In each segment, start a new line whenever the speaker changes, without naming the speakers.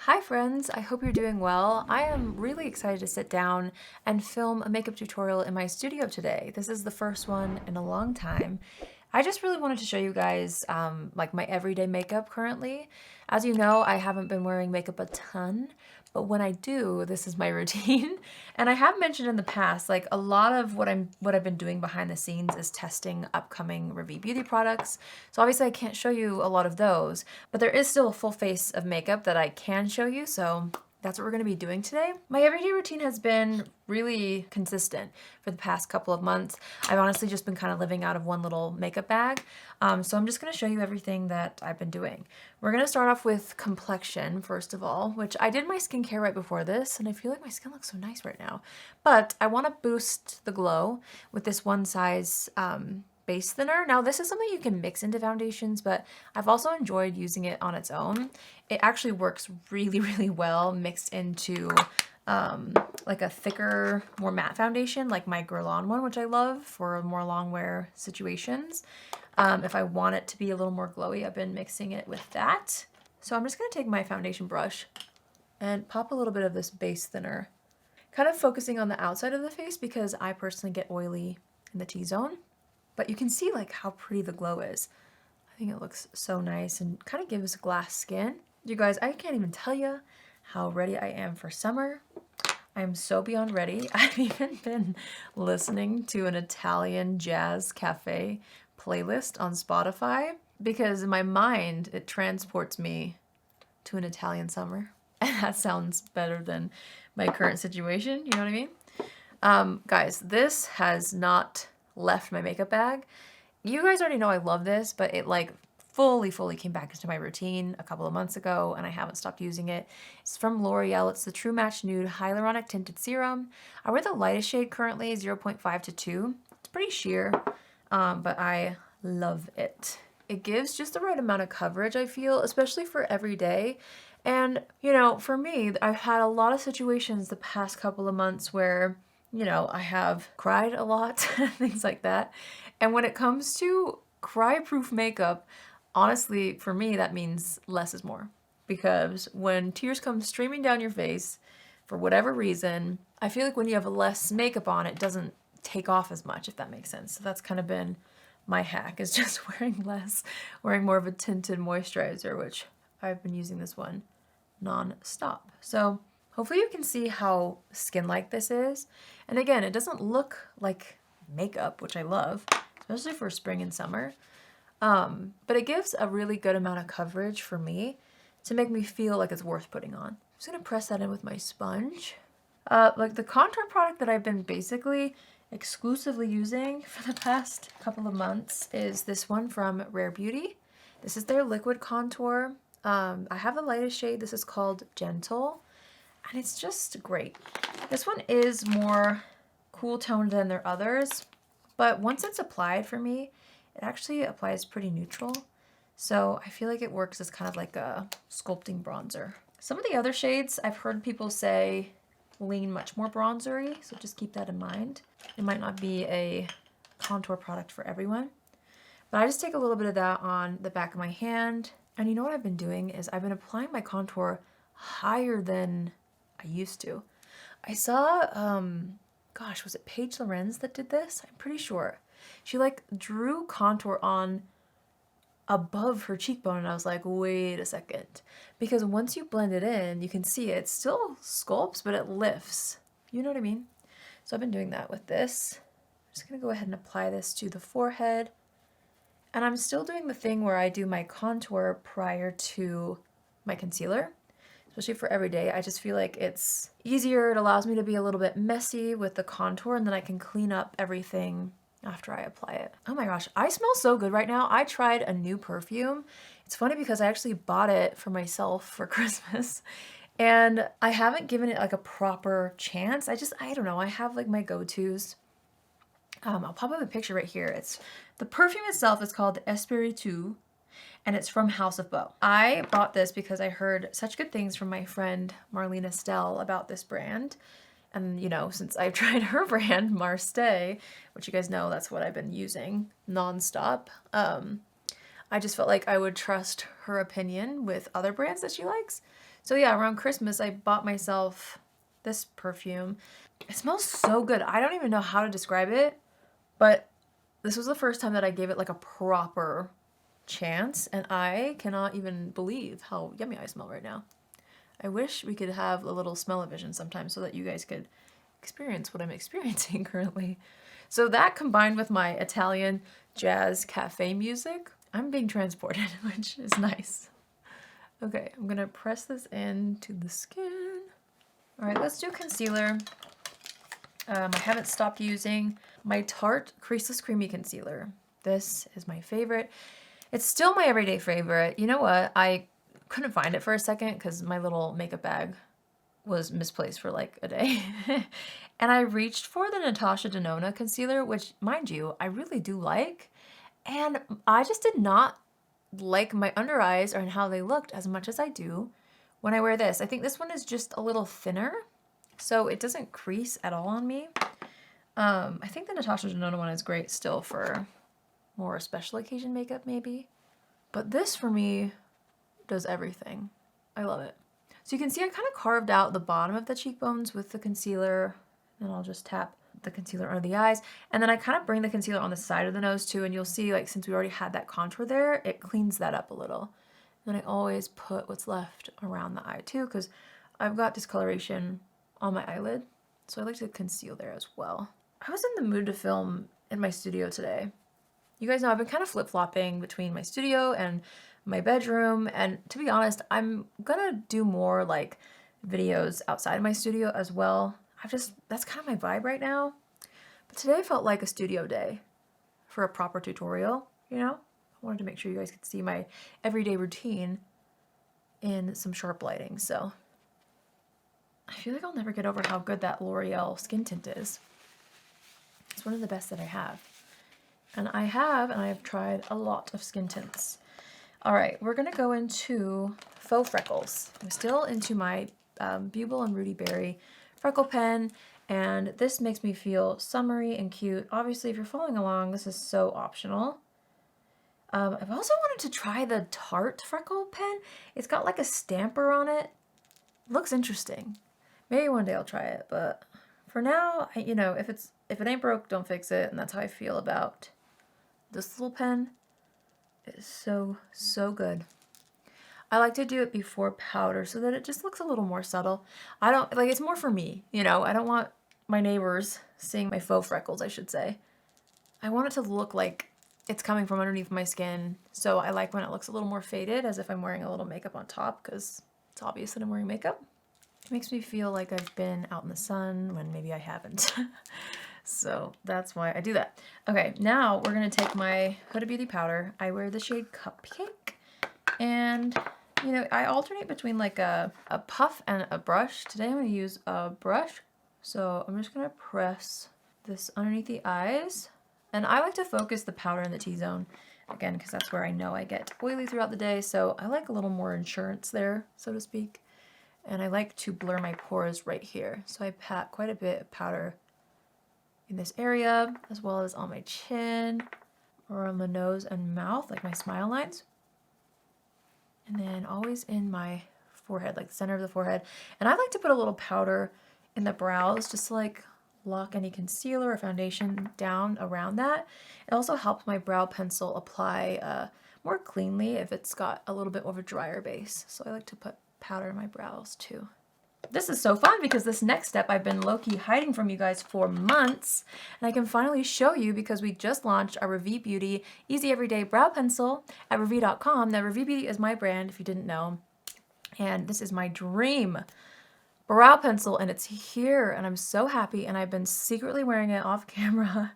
Hi friends, I hope you're doing well. I am really excited to sit down and film a makeup tutorial in my studio today. This is the first one in a long time. I just really wanted to show you guys like my everyday makeup currently. As you know, I haven't been wearing makeup a ton, but when I do, this is my routine. And I have mentioned in the past, like a lot of what I've been doing behind the scenes is testing upcoming RAVIE beauty products. So obviously I can't show you a lot of those, but there is still a full face of makeup that I can show you. So that's what we're going to be doing today. My everyday routine has been really consistent for the past couple of months. I've honestly just been kind of living out of one little makeup bag. So I'm just going to show you everything that I've been doing. We're going to start off with Complexion, first of all, which I did my skincare right before this, and I feel like my skin looks so nice right now. But I want to boost the glow with this one size base thinner. Now this is something you can mix into foundations, but I've also enjoyed using it on its own. It actually works really, really well mixed into like a thicker, more matte foundation, like my Guerlain one, which I love for more long wear situations. If I want it to be a little more glowy, I've been mixing it with that. So I'm just gonna take my foundation brush and pop a little bit of this base thinner, kind of focusing on the outside of the face because I personally get oily in the T-zone. But you can see like how pretty the glow is. I think it looks so nice and kind of gives glass skin. You guys, I can't even tell you how ready I am for summer. I am so beyond ready. I've even been listening to an Italian jazz cafe playlist on Spotify because in my mind it transports me to an Italian summer. And that sounds better than my current situation, you know what I mean? Guys, this has not left my makeup bag. You guys already know I love this, but it like fully came back into my routine a couple of months ago and I haven't stopped using it. It's from L'Oreal. It's the True Match Nude Hyaluronic Tinted Serum. I wear the lightest shade currently, 0.5 to 2. It's pretty sheer, but I love it. It gives just the right amount of coverage, I feel, especially for every day. And, you know, for me, I've had a lot of situations the past couple of months where, you know, I have cried a lot, things like that. And when it comes to cry-proof makeup, honestly, for me, that means less is more. Because when tears come streaming down your face, for whatever reason, I feel like when you have less makeup on, it doesn't take off as much, if that makes sense. So that's kind of been my hack, is just wearing less, wearing more of a tinted moisturizer, which I've been using this one non-stop. So hopefully you can see how skin-like this is. And again, it doesn't look like makeup, which I love, especially for spring and summer. But it gives a really good amount of coverage for me to make me feel like it's worth putting on. I'm just gonna press that in with my sponge. Like the contour product that I've been basically exclusively using for the past couple of months is this one from Rare Beauty. This is their liquid contour. I have the lightest shade. This is called Gentle, and it's just great. This one is more cool toned than their others, but once it's applied for me, it actually applies pretty neutral. So I feel like it works as kind of like a sculpting bronzer. Some of the other shades I've heard people say lean much more bronzery, so just keep that in mind. It might not be a contour product for everyone, but I just take a little bit of that on the back of my hand. And you know what I've been doing is I've been applying my contour higher than I used to. I saw, gosh, was it Paige Lorenz that did this? I'm pretty sure. She like drew contour on above her cheekbone and I was like, wait a second. Because once you blend it in, you can see it still sculpts, but it lifts. You know what I mean? So I've been doing that with this. I'm just gonna go ahead and apply this to the forehead. And I'm still doing the thing where I do my contour prior to my concealer, especially for every day. I just feel like it's easier. It allows me to be a little bit messy with the contour and then I can clean up everything after I apply it. Oh my gosh, I smell so good right now. I tried a new perfume. It's funny because I actually bought it for myself for Christmas and I haven't given it like a proper chance. I don't know, I have like my go-tos. I'll pop up a picture right here. The perfume itself is called Espiritu, and it's from House of Beau. I bought this because I heard such good things from my friend Marlene Estelle about this brand. And you know, since I've tried her brand, Marstay, which you guys know that's what I've been using nonstop, I just felt like I would trust her opinion with other brands that she likes. So yeah, around Christmas, I bought myself this perfume. It smells so good. I don't even know how to describe it, but this was the first time that I gave it like a proper chance, and I cannot even believe how yummy I smell right now. I wish we could have a little smell-o-vision sometime so that you guys could experience what I'm experiencing currently. So that combined with my Italian jazz cafe music, I'm being transported, which is nice. Okay, I'm gonna press this into the skin. All right, let's do concealer. I haven't stopped using my Tarte Creaseless Creamy Concealer. This is my favorite. It's still my everyday favorite. You know what? I couldn't find it for a second because my little makeup bag was misplaced for like a day. And I reached for the Natasha Denona concealer, which, mind you, I really do like. And I just did not like my under eyes or how they looked as much as I do when I wear this. I think this one is just a little thinner, so it doesn't crease at all on me. I think the Natasha Denona one is great still for more special occasion makeup maybe. But this for me does everything. I love it. So you can see I kind of carved out the bottom of the cheekbones with the concealer, and I'll just tap the concealer under the eyes. And then I kind of bring the concealer on the side of the nose too, and you'll see like since we already had that contour there, it cleans that up a little. And then I always put what's left around the eye too, because I've got discoloration on my eyelid, so I like to conceal there as well. I was in the mood to film in my studio today. You guys know I've been kind of flip-flopping between my studio and my bedroom, and to be honest, I'm gonna do more like videos outside my studio as well. That's kind of my vibe right now. But today felt like a studio day for a proper tutorial, you know? I wanted to make sure you guys could see my everyday routine in some sharp lighting, so I feel like I'll never get over how good that L'Oreal skin tint is. It's one of the best that I have. And I have tried a lot of skin tints. All right, we're gonna go into Faux Freckles. I'm still into my Beaubble and RudiBerry freckle pen, and this makes me feel summery and cute. Obviously, if you're following along, this is so optional. I've also wanted to try the Tarte freckle pen. It's got like a stamper on it. Looks interesting. Maybe one day I'll try it, but for now, you know, if it ain't broke, don't fix it, and that's how I feel about this little pen. It's so, so good. I like to do it before powder so that it just looks a little more subtle. I don't, like, it's more for me, you know? I don't want my neighbors seeing my faux freckles, I should say. I want it to look like it's coming from underneath my skin, so I like when it looks a little more faded, as if I'm wearing a little makeup on top, because it's obvious that I'm wearing makeup. It makes me feel like I've been out in the sun when maybe I haven't. So that's why I do that. Okay, now we're gonna take my Huda Beauty powder. I wear the shade Cupcake, and you know, I alternate between like a puff and a brush. Today I'm gonna use a brush, so I'm just gonna press this underneath the eyes, and I like to focus the powder in the T-zone again because that's where I know I get oily throughout the day. So I like a little more insurance there, so to speak, and I like to blur my pores right here. So I pat quite a bit of powder in this area, as well as on my chin, or on the nose and mouth, like my smile lines. And then always in my forehead, like the center of the forehead. And I like to put a little powder in the brows, just to like lock any concealer or foundation down around that. It also helps my brow pencil apply more cleanly if it's got a little bit of a drier base. So I like to put powder in my brows too. This is so fun because this next step I've been low-key hiding from you guys for months, and I can finally show you because we just launched our RAVIE Beauty Easy Everyday Brow Pencil at RAVIE.com. Now, RAVIE Beauty is my brand, if you didn't know, and this is my dream brow pencil, and it's here, and I'm so happy, and I've been secretly wearing it off camera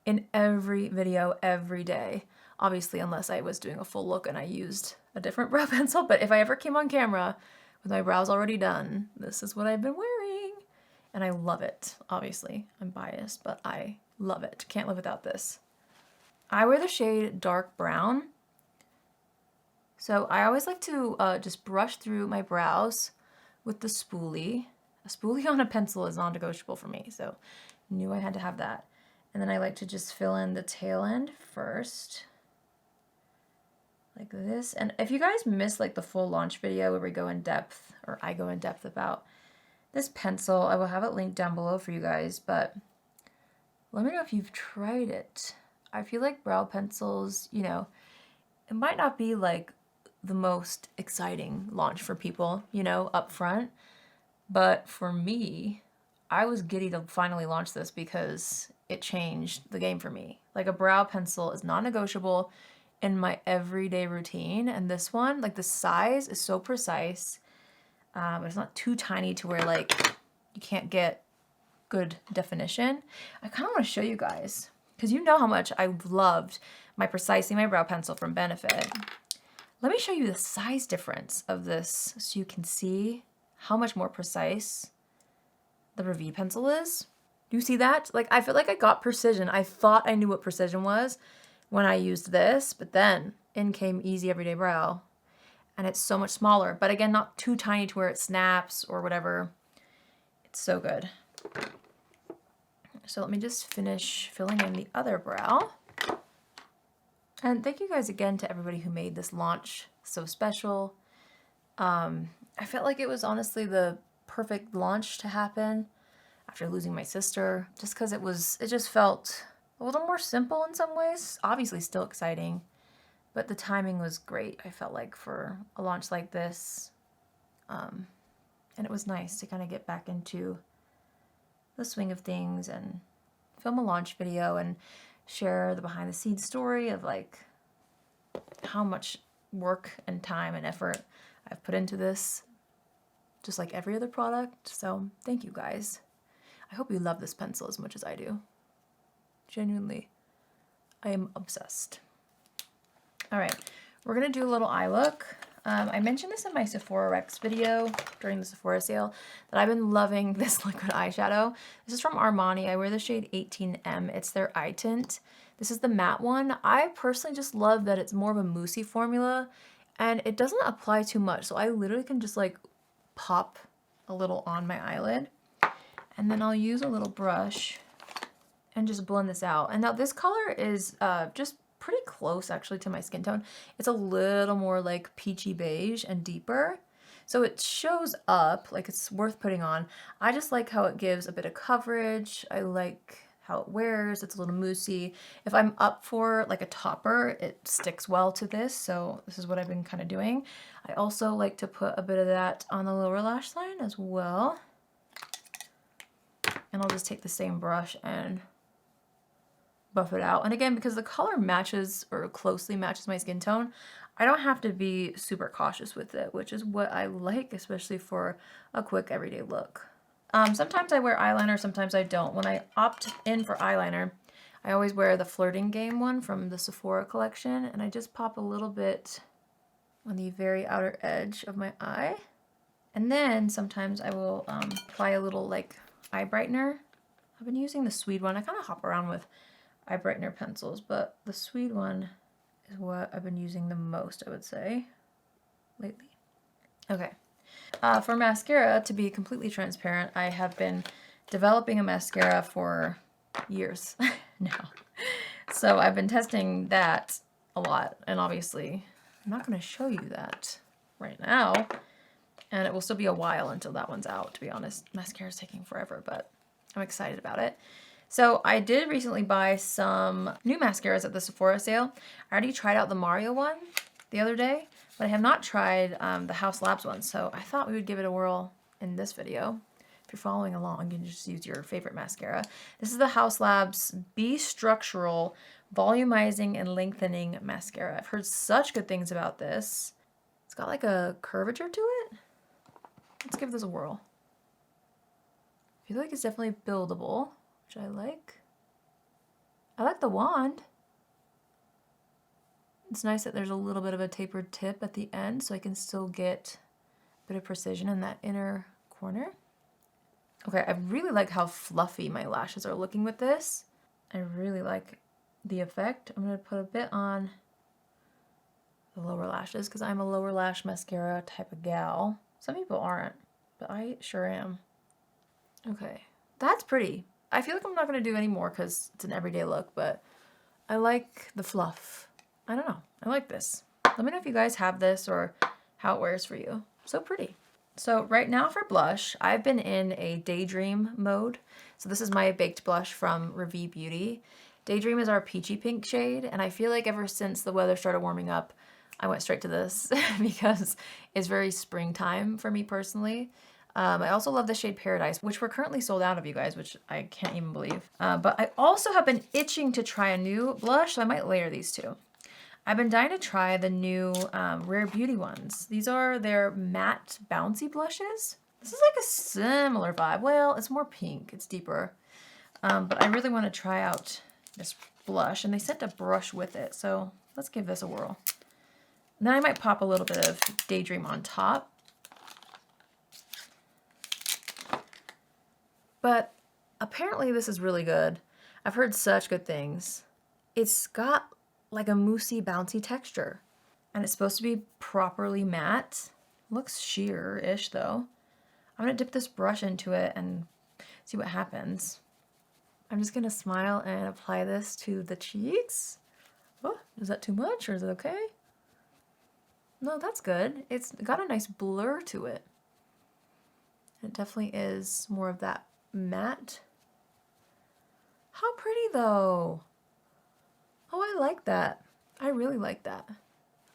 in every video every day. Obviously, unless I was doing a full look and I used a different brow pencil, but if I ever came on camera with my brows already done, this is what I've been wearing. And I love it. Obviously, I'm biased, but I love it. Can't live without this. I wear the shade dark brown. So I always like to just brush through my brows with the spoolie. A spoolie on a pencil is non-negotiable for me, so knew I had to have that. And then I like to just fill in the tail end first. like this. And if you guys missed like the full launch video where we go in depth, or I go in depth about this pencil, I will have it linked down below for you guys, but let me know if you've tried it. I feel like brow pencils, you know, it might not be like the most exciting launch for people, you know, up front, but for me, I was giddy to finally launch this because it changed the game for me. Like, a brow pencil is non-negotiable in my everyday routine, and this one, like, the size is so precise. It's not too tiny to where like you can't get good definition. I kind of want to show you guys because you know how much I've loved my Precisely My Brow Pencil from Benefit. Let me show you the size difference of this so you can see how much more precise the RAVIE pencil is. Do you see that? Like, I feel like I got precision. I thought I knew what precision was when I used this, but then in came Easy Everyday Brow, and it's so much smaller. But again, not too tiny to where it snaps or whatever. It's so good. So let me just finish filling in the other brow. And thank you guys again to everybody who made this launch so special. I felt like it was honestly the perfect launch to happen after losing my sister, just because it just felt a little more simple in some ways. Obviously still exciting, but the timing was great, I felt like, for a launch like this. And it was nice to kind of get back into the swing of things and film a launch video and share the behind the scenes story of like how much work and time and effort I've put into this, just like every other product. So thank you guys. I hope you love this pencil as much as I do. Genuinely, I am obsessed. All right, we're gonna do a little eye look. I mentioned this in my Sephora Rex video during the Sephora sale that I've been loving this liquid eyeshadow. This is from Armani. I wear the shade 18M. It's their eye tint. This is the matte one. I personally just love that it's more of a moussey formula and it doesn't apply too much. So I literally can just like pop a little on my eyelid, and then I'll use a little brush and just blend this out. And now this color is just pretty close actually to my skin tone. It's a little more like peachy beige and deeper. So it shows up, like it's worth putting on. I just like how it gives a bit of coverage. I like how it wears. It's a little moussey. If I'm up for like a topper, it sticks well to this. So this is what I've been kind of doing. I also like to put a bit of that on the lower lash line as well. And I'll just take the same brush and buff it out. And again, because the color matches or closely matches my skin tone, I don't have to be super cautious with it, which is what I like, especially for a quick everyday look. Sometimes I wear eyeliner, sometimes I don't. When I opt in for eyeliner, I always wear the Flirting Game one from the Sephora collection, and I just pop a little bit on the very outer edge of my eye. And then sometimes I will apply a little like eye brightener. I've been using the SWEED one. I kind of hop around with eye brightener pencils, but the SWEED one is what I've been using the most, I would say, lately. Okay. For mascara, to be completely transparent, I have been developing a mascara for years now. So I've been testing that a lot, and obviously I'm not going to show you that right now, and it will still be a while until that one's out, to be honest. Mascara's taking forever, but I'm excited about it. So I did recently buy some new mascaras at the Sephora sale. I already tried out the Mario one the other day, but I have not tried the HAUS Labs one, so I thought we would give it a whirl in this video. If you're following along, you can just use your favorite mascara. This is the HAUS Labs Be Structural Volumizing and Lengthening Mascara. I've heard such good things about this. It's got like a curvature to it. Let's give this a whirl. I feel like it's definitely buildable, which I like. I like the wand. It's nice that there's a little bit of a tapered tip at the end so I can still get a bit of precision in that inner corner. Okay, I really like how fluffy my lashes are looking with this. I really like the effect. I'm going to put a bit on the lower lashes because I'm a lower lash mascara type of gal. Some people aren't, but I sure am. Okay, that's pretty. I feel like I'm not going to do any more because it's an everyday look, but I like the fluff. I don't know. I like this. Let me know if you guys have this or how it wears for you. So pretty. So right now for blush, I've been in a Daydream mode. So this is my baked blush from RAVIE Beauty. Daydream is our peachy pink shade, and I feel like ever since the weather started warming up, I went straight to this because it's very springtime for me personally. I also love the shade Paradise, which we're currently sold out of, you guys, which I can't even believe. But I also have been itching to try a new blush, so I might layer these two. I've been dying to try the new Rare Beauty ones. These are their matte bouncy blushes. This is like a similar vibe. Well, it's more pink, it's deeper. But I really want to try out this blush, and they sent a brush with it, so let's give this a whirl. And then I might pop a little bit of Daydream on top. But apparently this is really good. I've heard such good things. It's got like a moussey, bouncy texture, and it's supposed to be properly matte. Looks sheer-ish though. I'm gonna dip this brush into it and see what happens. I'm just gonna smile and apply this to the cheeks. Oh, is that too much or is it okay? No, that's good. It's got a nice blur to it. It definitely is more of that matte. How pretty though. Oh, I like that. I really like that.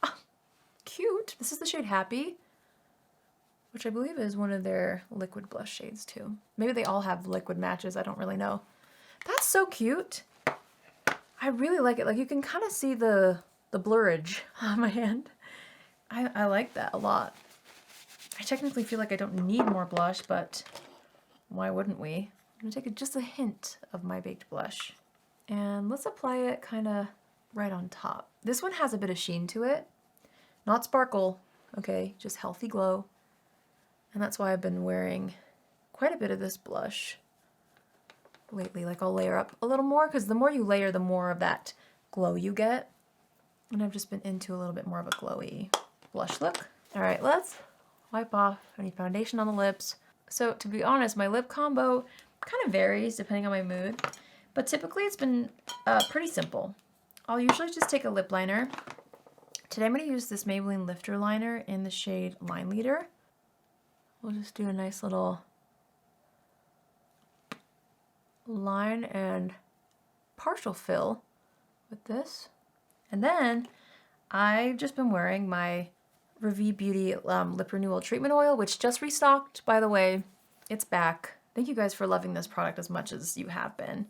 Oh, cute. This is the shade Happy, which I believe is one of their liquid blush shades too. Maybe they all have liquid matches. I don't really know. That's so cute. I really like it. Like you can kind of see the blurrage on my hand. I like that a lot. I technically feel like I don't need more blush, but why wouldn't we? I'm gonna take just a hint of my baked blush. And let's apply it kind of right on top. This one has a bit of sheen to it. Not sparkle, okay, just healthy glow. And that's why I've been wearing quite a bit of this blush lately. Like I'll layer up a little more, because the more you layer, the more of that glow you get. And I've just been into a little bit more of a glowy blush look. All right, let's wipe off any foundation on the lips. So to be honest, my lip combo kind of varies depending on my mood, but typically it's been pretty simple. I'll usually just take a lip liner. Today I'm going to use this Maybelline Lifter Liner in the shade Line Leader. We'll just do a nice little line and partial fill with this. And then I've just been wearing my RAVIE Beauty Lip Renewal Treatment Oil, which just restocked, by the way. It's back. Thank you guys for loving this product as much as you have been.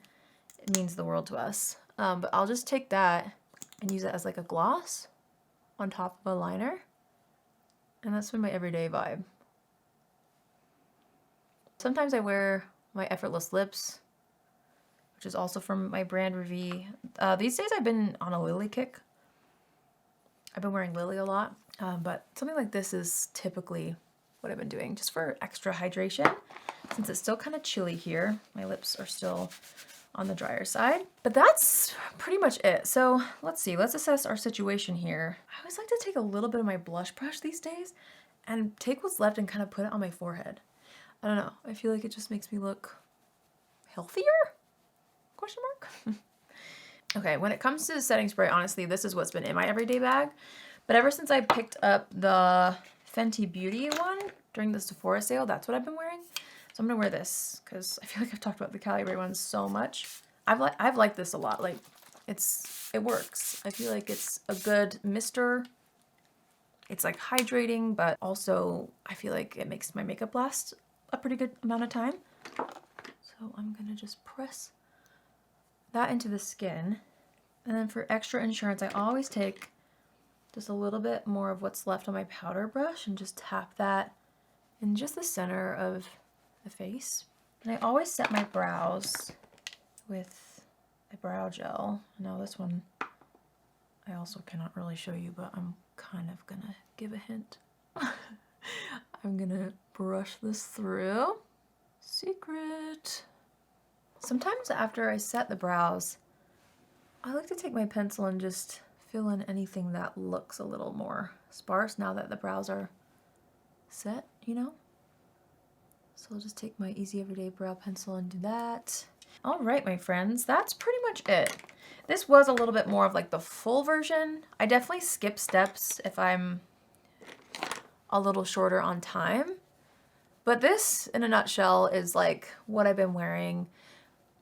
It means the world to us. But I'll just take that and use it as like a gloss on top of a liner. And that's been my everyday vibe. Sometimes I wear my Effortless Lips, which is also from my brand RAVIE. These days I've been on a Lily kick. I've been wearing Lily a lot, but something like this is typically what I've been doing, just for extra hydration. Since it's still kind of chilly here, my lips are still on the drier side. But that's pretty much it. So let's see, let's assess our situation here. I always like to take a little bit of my blush brush these days and take what's left and kind of put it on my forehead. I don't know, I feel like it just makes me look healthier? Question mark? Okay, when it comes to setting spray, honestly, this is what's been in my everyday bag. But ever since I picked up the Fenty Beauty one during the Sephora sale, that's what I've been wearing. So I'm gonna wear this because I feel like I've talked about the Cali Ray ones so much. I've liked this a lot. Like it works. I feel like it's a good mister. It's like hydrating, but also I feel like it makes my makeup last a pretty good amount of time. So I'm gonna just press that into the skin. And then for extra insurance, I always take just a little bit more of what's left on my powder brush and just tap that in just the center of the face. And I always set my brows with a brow gel. Now this one I also cannot really show you, but I'm kind of gonna give a hint. I'm gonna brush this through. Secret. Sometimes after I set the brows, I like to take my pencil and just fill in anything that looks a little more sparse now that the brows are set, you know? So I'll just take my Easy Everyday Brow Pencil and do that. All right, my friends, that's pretty much it. This was a little bit more of like the full version. I definitely skip steps if I'm a little shorter on time. But this, in a nutshell, is like what I've been wearing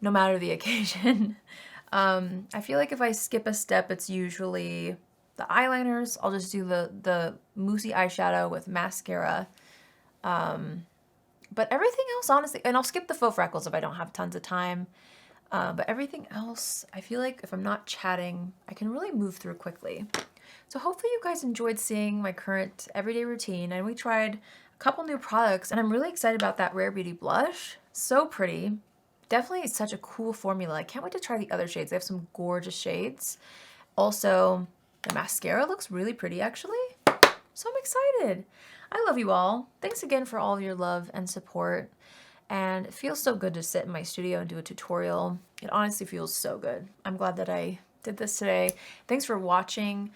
no matter the occasion. I feel like if I skip a step, it's usually the eyeliners. I'll just do the moussey eyeshadow with mascara. But everything else, honestly, and I'll skip the faux freckles if I don't have tons of time. But everything else, I feel like if I'm not chatting, I can really move through quickly. So hopefully you guys enjoyed seeing my current everyday routine, and we tried a couple new products, and I'm really excited about that Rare Beauty blush. So pretty. Definitely such a cool formula. I can't wait to try the other shades. They have some gorgeous shades. Also, the mascara looks really pretty actually. So I'm excited. I love you all. Thanks again for all of your love and support. And it feels so good to sit in my studio and do a tutorial. It honestly feels so good. I'm glad that I did this today. Thanks for watching.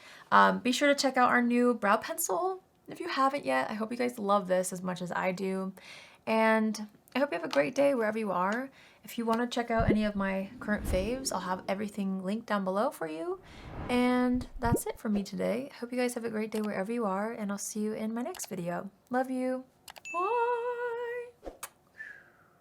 Be sure to check out our new brow pencil if you haven't yet. I hope you guys love this as much as I do. And I hope you have a great day wherever you are. If you want to check out any of my current faves, I'll have everything linked down below for you. And that's it for me today. I hope you guys have a great day wherever you are, and I'll see you in my next video. Love you.